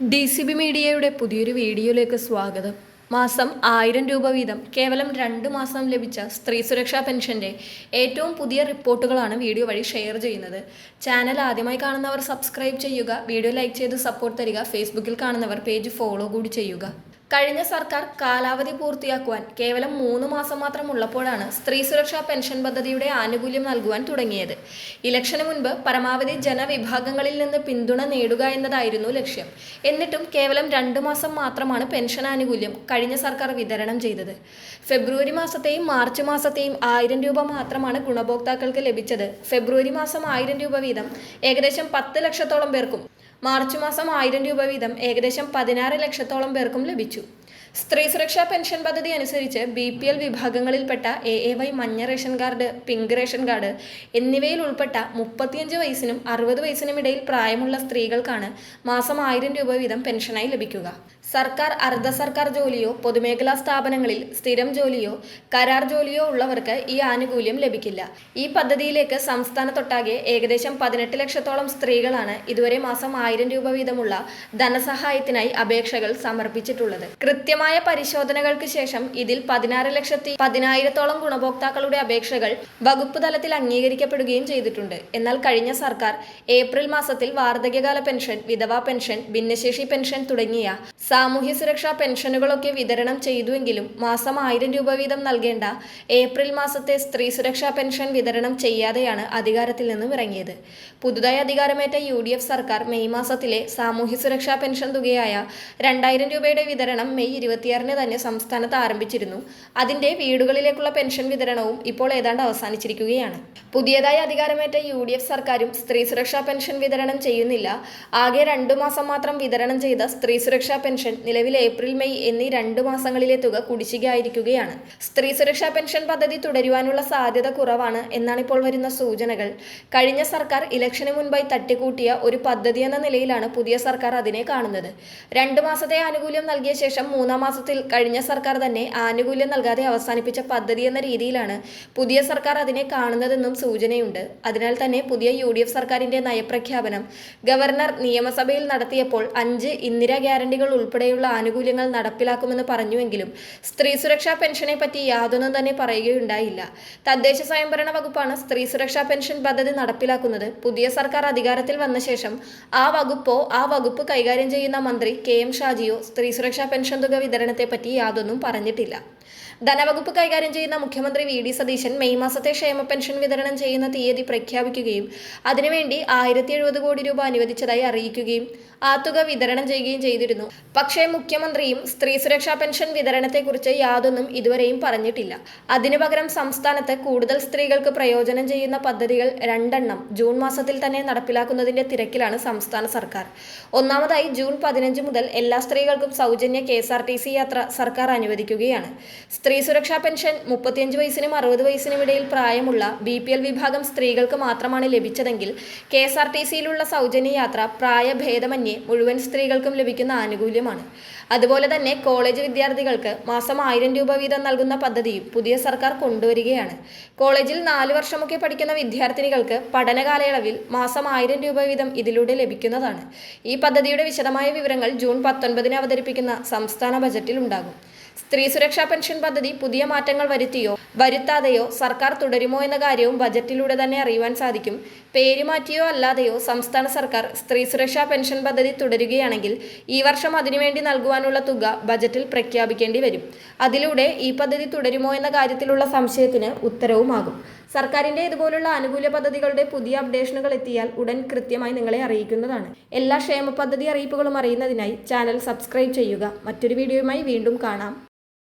DCB മീഡിയയുടെ പുതിയൊരു വീഡിയോയിലേക്ക് സ്വാഗതം. മാസം 1000 രൂപ വീതം കേവലം 2 മാസം ലഭിച്ച സ്ത്രീ സുരക്ഷാ പെൻഷന്റെ ഏറ്റവും പുതിയ റിപ്പോർട്ടുകളാണ് വീഡിയോ വഴി ഷെയർ ചെയ്യുന്നത്. ചാനൽ ആദ്യമായി കാണുന്നവർ സബ്സ്ക്രൈബ് ചെയ്യുക, വീഡിയോ ലൈക്ക് ചെയ്ത് സപ്പോർട്ട് തരിക. ഫേസ്ബുക്കിൽ കാണുന്നവർ പേജ് ഫോളോ കൂടി ചെയ്യുക. കഴിഞ്ഞ സർക്കാർ കാലാവധി പൂർത്തിയാക്കുവാൻ കേവലം 3 മാസം മാത്രം ഉള്ളപ്പോഴാണ് സ്ത്രീ സുരക്ഷാ പെൻഷൻ പദ്ധതിയുടെ ആനുകൂല്യം നൽകുവാൻ തുടങ്ങിയത്. ഇലക്ഷന് മുൻപ് പരമാവധി ജനവിഭാഗങ്ങളിൽ നിന്ന് പിന്തുണ നേടുക എന്നതായിരുന്നു ലക്ഷ്യം. എന്നിട്ടും കേവലം 2 മാസം മാത്രമാണ് പെൻഷൻ ആനുകൂല്യം കഴിഞ്ഞ സർക്കാർ വിതരണം ചെയ്തത്. ഫെബ്രുവരി മാസത്തെയും മാർച്ച് മാസത്തെയും 1000 രൂപ മാത്രമാണ് ഗുണഭോക്താക്കൾക്ക് ലഭിച്ചത്. ഫെബ്രുവരി മാസം 1000 രൂപ വീതം ഏകദേശം 10 ലക്ഷത്തോളം പേർക്കും, മാർച്ച് മാസം 1000 രൂപ വീതം ഏകദേശം 16 ലക്ഷത്തോളം പേർക്കും ലഭിച്ചു. സ്ത്രീ സുരക്ഷാ പെൻഷൻ പദ്ധതി അനുസരിച്ച് BPL വിഭാഗങ്ങളിൽപ്പെട്ട AAY മഞ്ഞ ration card, pink ration card എന്നിവയിൽ ഉൾപ്പെട്ട 35 വയസ്സിനും 60 വയസ്സിനും ഇടയിൽ പ്രായമുള്ള സ്ത്രീകൾക്കാണ് മാസം 1000 രൂപ വീതം പെൻഷനായി ലഭിക്കുക. സർക്കാർ, അർദ്ധ സർക്കാർ ജോലിയോ പൊതുമേഖലാ സ്ഥാപനങ്ങളിൽ സ്ഥിരം ജോലിയോ കരാർ ജോലിയോ ഉള്ളവർക്ക് ഈ ആനുകൂല്യം ലഭിക്കില്ല. ഈ പദ്ധതിയിലേക്ക് സംസ്ഥാനത്തൊട്ടാകെ ഏകദേശം 18 ലക്ഷത്തോളം സ്ത്രീകളാണ് ഇതുവരെ മാസം 1000 രൂപ വീതമുള്ള ധനസഹായത്തിനായി അപേക്ഷകൾ സമർപ്പിച്ചിട്ടുള്ളത്. കൃത്യമായ പരിശോധനകൾക്ക് ശേഷം ഇതിൽ 16,10,000 ഗുണഭോക്താക്കളുടെ അപേക്ഷകൾ വകുപ്പ് തലത്തിൽ അംഗീകരിക്കപ്പെടുകയും ചെയ്തിട്ടുണ്ട്. എന്നാൽ കഴിഞ്ഞ സർക്കാർ ഏപ്രിൽ മാസത്തിൽ വാർദ്ധക്യകാല പെൻഷൻ, വിധവാ പെൻഷൻ, ഭിന്നശേഷി പെൻഷൻ തുടങ്ങിയ സാമൂഹ്യ സുരക്ഷാ പെൻഷനുകളൊക്കെ വിതരണം ചെയ്തുവെങ്കിലും മാസം 1000 രൂപ വീതം നൽകേണ്ട ഏപ്രിൽ മാസത്തെ സ്ത്രീ സുരക്ഷാ പെൻഷൻ വിതരണം ചെയ്യാതെയാണ് അധികാരത്തിൽ നിന്നും ഇറങ്ങിയത്. പുതുതായി അധികാരമേറ്റ UDF സർക്കാർ മെയ് മാസത്തിലെ സാമൂഹ്യ സുരക്ഷാ പെൻഷൻ തുകയായ 2000 രൂപയുടെ വിതരണം മെയ് 26 തന്നെ സംസ്ഥാനത്ത് ആരംഭിച്ചിരുന്നു. അതിന്റെ വീടുകളിലേക്കുള്ള പെൻഷൻ വിതരണവും ഇപ്പോൾ ഏതാണ്ട് അവസാനിച്ചിരിക്കുകയാണ്. പുതിയതായി അധികാരമേറ്റ UDF സർക്കാരും സ്ത്രീ സുരക്ഷാ പെൻഷൻ വിതരണം ചെയ്യുന്നില്ല. ആകെ 2 മാസം മാത്രം വിതരണം ചെയ്ത സ്ത്രീ സുരക്ഷാ പെൻഷൻ നിലവിൽ ഏപ്രിൽ, മെയ് എന്നീ 2 മാസങ്ങളിലെ തുക കുടിശ്ശികയായിരിക്കുകയാണ്. സ്ത്രീ സുരക്ഷാ പെൻഷൻ പദ്ധതി തുടരുവാനുള്ള സാധ്യത കുറവാണ് എന്നാണ് ഇപ്പോൾ വരുന്ന സൂചനകൾ. കഴിഞ്ഞ സർക്കാർ ഇലക്ഷന് മുൻപായി തട്ടിക്കൂട്ടിയ ഒരു പദ്ധതി എന്ന നിലയിലാണ് പുതിയ സർക്കാർ അതിനെ കാണുന്നത്. 2 മാസത്തെ ആനുകൂല്യം നൽകിയ ശേഷം 3-ാം മാസത്തിൽ കഴിഞ്ഞ സർക്കാർ തന്നെ ആനുകൂല്യം നൽകാതെ അവസാനിപ്പിച്ച പദ്ധതി എന്ന രീതിയിലാണ് പുതിയ സർക്കാർ അതിനെ കാണുന്നതെന്നും സൂചനയുണ്ട്. അതിനാൽ തന്നെ പുതിയ UDF സർക്കാരിന്റെ നയപ്രഖ്യാപനം ഗവർണർ നിയമസഭയിൽ നടത്തിയപ്പോൾ 5 ഇന്ദിരാ ഗ്യാരണ്ടികൾ ഉൾപ്പെടെയുള്ള ആനുകൂല്യങ്ങൾ നടപ്പിലാക്കുമെന്ന് പറഞ്ഞുവെങ്കിലും സ്ത്രീ സുരക്ഷാ പെൻഷനെ പറ്റി യാതൊന്നും തന്നെ പറയുകയുണ്ടായില്ല. തദ്ദേശ സ്വയംഭരണ വകുപ്പാണ് സ്ത്രീ സുരക്ഷാ പെൻഷൻ പദ്ധതി നടപ്പിലാക്കുന്നത്. പുതിയ സർക്കാർ അധികാരത്തിൽ വന്ന ശേഷം ആ വകുപ്പ് കൈകാര്യം ചെയ്യുന്ന മന്ത്രി KM ഷാജിയോ സ്ത്രീ സുരക്ഷാ പെൻഷൻ തുക വിതരണത്തെ പറ്റി യാതൊന്നും പറഞ്ഞിട്ടില്ല. ധനവകുപ്പ് കൈകാര്യം ചെയ്യുന്ന മുഖ്യമന്ത്രി VD സതീശൻ മെയ് മാസത്തെ ക്ഷേമ പെൻഷൻ വിതരണം ചെയ്യുന്ന തീയതി പ്രഖ്യാപിക്കുകയും അതിനുവേണ്ടി 1070 കോടി രൂപ അനുവദിച്ചതായി അറിയിക്കുകയും ആ തുക വിതരണം ചെയ്യുകയും ചെയ്തിരുന്നു. പക്ഷേ മുഖ്യമന്ത്രിയും സ്ത്രീ സുരക്ഷാ പെൻഷൻ വിതരണത്തെക്കുറിച്ച് യാതൊന്നും ഇതുവരെയും പറഞ്ഞിട്ടില്ല. അതിനു പകരം സംസ്ഥാനത്ത് കൂടുതൽ സ്ത്രീകൾക്ക് പ്രയോജനം ചെയ്യുന്ന പദ്ധതികൾ 2 എണ്ണം ജൂൺ മാസത്തിൽ തന്നെ നടപ്പിലാക്കുന്നതിന്റെ തിരക്കിലാണ് സംസ്ഥാന സർക്കാർ. ഒന്നാമതായി ജൂൺ 15 മുതൽ എല്ലാ സ്ത്രീകൾക്കും സൗജന്യ KSRTC യാത്ര സർക്കാർ അനുവദിക്കുകയാണ്. സ്ത്രീ സുരക്ഷാ പെൻഷൻ 35 വയസ്സിനും 60 വയസ്സിനും ഇടയിൽ പ്രായമുള്ള BPL വിഭാഗം സ്ത്രീകൾക്ക് മാത്രമാണ് ലഭിച്ചതെങ്കിൽ KSRTCയിലുള്ള സൗജന്യ യാത്ര പ്രായഭേദമന്യേ മുഴുവൻ സ്ത്രീകൾക്കും ലഭിക്കുന്ന ആനുകൂല്യമാണ്. അതുപോലെ തന്നെ കോളേജ് വിദ്യാർത്ഥികൾക്ക് മാസം 1000 രൂപ വീതം നൽകുന്ന പദ്ധതിയും പുതിയ സർക്കാർ കൊണ്ടുവരികയാണ്. കോളേജിൽ 4 വർഷമൊക്കെ പഠിക്കുന്ന വിദ്യാർത്ഥിനികൾക്ക് പഠന കാലയളവിൽ മാസം 1000 രൂപ വീതം ഇതിലൂടെ ലഭിക്കുന്നതാണ്. ഈ പദ്ധതിയുടെ വിശദമായ വിവരങ്ങൾ ജൂൺ 19 അവതരിപ്പിക്കുന്ന സംസ്ഥാന ബജറ്റിൽ ഉണ്ടാകും. സ്ത്രീ സുരക്ഷാ പെൻഷൻ പദ്ധതി പുതിയ മാറ്റങ്ങൾ വരുത്തിയോ വരുത്താതെയോ സർക്കാർ തുടരുമോ എന്ന കാര്യവും ബജറ്റിലൂടെ തന്നെ അറിയുവാൻ സാധിക്കും. പേര് മാറ്റിയോ അല്ലാതെയോ സംസ്ഥാന സർക്കാർ സ്ത്രീ സുരക്ഷാ പെൻഷൻ പദ്ധതി തുടരുകയാണെങ്കിൽ ഈ വർഷം അതിനുവേണ്ടി നൽകുവാനുള്ള തുക ബജറ്റിൽ പ്രഖ്യാപിക്കേണ്ടി വരും. അതിലൂടെ ഈ പദ്ധതി തുടരുമോ എന്ന കാര്യത്തിലുള്ള സംശയത്തിന് ഉത്തരവുമാകും. സർക്കാരിന്റെ ഇതുപോലുള്ള ആനുകൂല്യ പദ്ധതികളുടെ പുതിയ അപ്ഡേഷനുകൾ എത്തിയാൽ ഉടൻ കൃത്യമായി നിങ്ങളെ അറിയിക്കുന്നതാണ്. എല്ലാ ക്ഷേമ പദ്ധതി അറിയിപ്പുകളും അറിയുന്നതിനായി ചാനൽ സബ്സ്ക്രൈബ് ചെയ്യുക. മറ്റൊരു വീഡിയോയുമായി വീണ്ടും കാണാം.